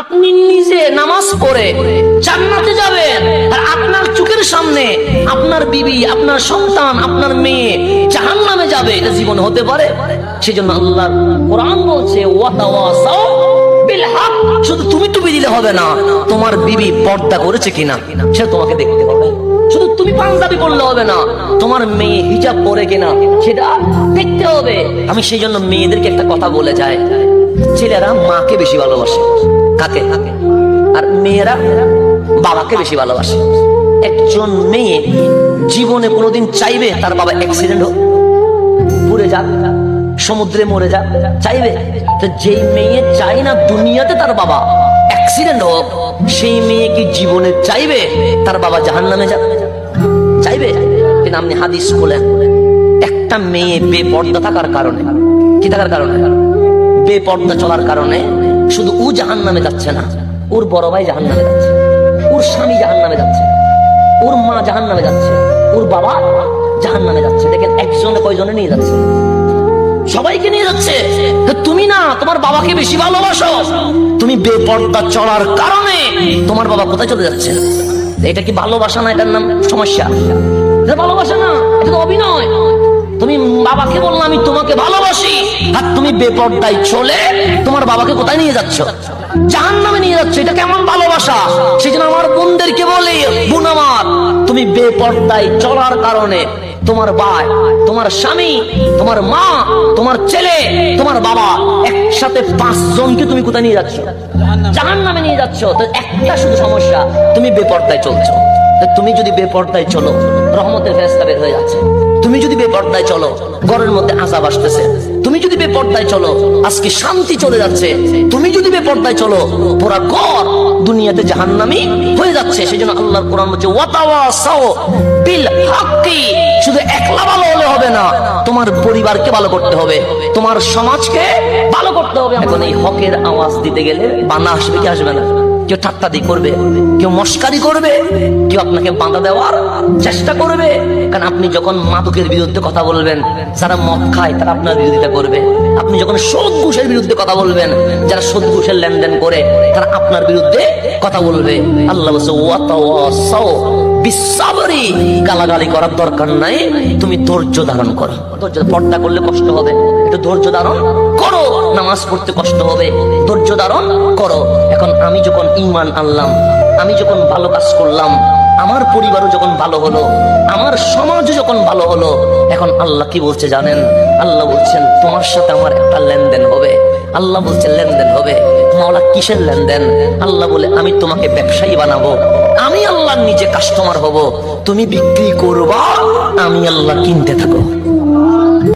আপনি নিজে নামাজ পড়ে জান্নাতে যাবেন, আর আপনার চোখের সামনে আপনার বিবি, আপনার সন্তান, আপনার মেয়ে জাহান্নামে যাবে, এটা জীবন হতে পারে? সেজন্য আল্লাহর কোরআন বলছে ওয়াতাওয়াসাউ বিল হক। শুধু তুমি দিলে হবে না, তোমার বিবি পর্দা করেছে কিনা সেটা তোমাকে দেখতে হবে। শুধু তুমি পাঞ্জাবি পরলে হবে না, তোমার মেয়ে হিজাব পরে কিনা সেটা দেখতে হবে। আমি সেই জন্য মেয়েদেরকে একটা কথা বলে যাই, ছেলেরা মাকে বেশি ভালোবাসে, কাকে? আর মেয়েরা বাবাকে বেশি ভালোবাসে। একজন মেয়ে জীবনে কোনোদিন চাইবে তার বাবা অ্যাক্সিডেন্ট হোক, পুড়ে যাক, সমুদ্রে মরে যাক? চাইবে? তো যেই মেয়ে চায় না দুনিয়াতে তার বাবা অ্যাক্সিডেন্ট হোক, সেই মেয়ে কি জীবনে চাইবে তার বাবা জাহান্নামে যাক? চাইবে? কিন্তু আপনি হাদিস বলেন, একটা মেয়ে বেপর্দা থাকার কারণে, কি থাকার কারণে? বেপর্দা চলার কারণে শুধু ও জাহান্নামে যাচ্ছে না, ওর বড় ভাই জাহান্নামে যাচ্ছে, ওর স্বামী জাহান্নামে যাচ্ছে, ওর মা জাহান্নামে যাচ্ছে, ওর বাবা জাহান্নামে যাচ্ছে। দেখেন একজনে কয়জনে নিয়ে যাচ্ছে? সবাইকে নিয়ে যাচ্ছে। তুমি না তোমার বাবাকে বেশি ভালোবাসো, তুমি বেপর্দা চলার কারণে তোমার বাবা কোথায় চলে যাচ্ছে? এটা কি ভালোবাসা না? এটার নাম সমস্যা। এটা ভালোবাসা না, এটা তো অভিনয়। তুমি বাবাকে বললে আমি তোমাকে ভালোবাসি, আর তুমি বেপর্দায় চলে তোমার বাবাকে কোথায় নিয়ে যাচ্ছ? জাহান্নামে নিয়ে যাচ্ছ। এটা কেমন ভালোবাসা? সেই জন্য আমার বোনদেরকে বলি, বোন আমার, তুমি বেপর্দায় চলার কারণে তোমার ভাই, তোমার স্বামী, তোমার মা, তোমার ছেলে, তোমার বাবা একসাথে 5 জনকে তুমি কোথায় নিয়ে যাচ্ছ? জাহান্নামে নিয়ে যাচ্ছ। তো একটা শুধু সমস্যা, তুমি বেপর্দায় চলছো। তুমি যদি বেপর্দায় চলো, রহমতের ফেরেশতা বের হয়ে যাচ্ছে। তুমি যদি বেপর্দায় চলো, ঘরের মধ্যে আযাব আসতেছে। তুমি যদি বেপর্দায় চলো, আজকে শান্তি চলে যাচ্ছে। তুমি যদি বেপর্দায় চলো, পুরা ঘর দুনিয়াতে জাহান্নামী হয়ে যাচ্ছে। সেজন্য আল্লাহর কোরআন বলছে ওয়াতাওয়াসাউ বিল হাক্কি। শুধু একলা ভালো হলে হবে না, তোমার পরিবারকে ভালো করতে হবে, তোমার সমাজকে ভালো করতে হবে। এখন এই হকের আওয়াজ দিতে গেলে বানা আসবে কি আসবে না? কেউ ঠাট্টাদি করবে, কেউ মস্কারি করবে, কেউ আপনাকে বাঁধা দেওয়ার চেষ্টা করবে। কারণ আপনি যখন মাদকের বিরুদ্ধে কথা বলবেন, যারা মদ খায় তারা আপনার বিরোধিতা করবে। আপনি যখন সুদ ঘুষের বিরুদ্ধে কথা বলবেন, যারা সুদ ঘুষের লেনদেন করে তারা আপনার বিরুদ্ধে কথা বলবে। আল্লাহ বলছে ওয়াতাওয়াসাউ বিসসাবরি। গালাগালি করার দরকার নাই, তুমি ধৈর্য ধারণ করো। ধৈর্য, পর্দা করলে কষ্ট হবে, একটু ধৈর্য ধারণ করো। নামাজ পড়তে কষ্ট হবে, ধৈর্য ধারণ করো। এখন আমি যখন ঈমান আনলাম, আমি যখন ভালো কাজ করলাম, আমার পরিবারও যখন ভালো হলো, আমার সমাজও যখন ভালো হলো, এখন আল্লাহ কি বলছে জানেন? আল্লাহ বলছেন তোমার সাথে আমার একটা লেনদেন হবে। আল্লাহ বলছেন লেনদেন হবে। মাওলা কিসের লেনদেন? আল্লাহ বলে আমি তোমাকে ব্যবসায়ী বানাবো, আমি আল্লাহ নিজে কাস্টমার হব, তুমি বিক্রি করবা, আমি আল্লাহ কিনতে থাকো।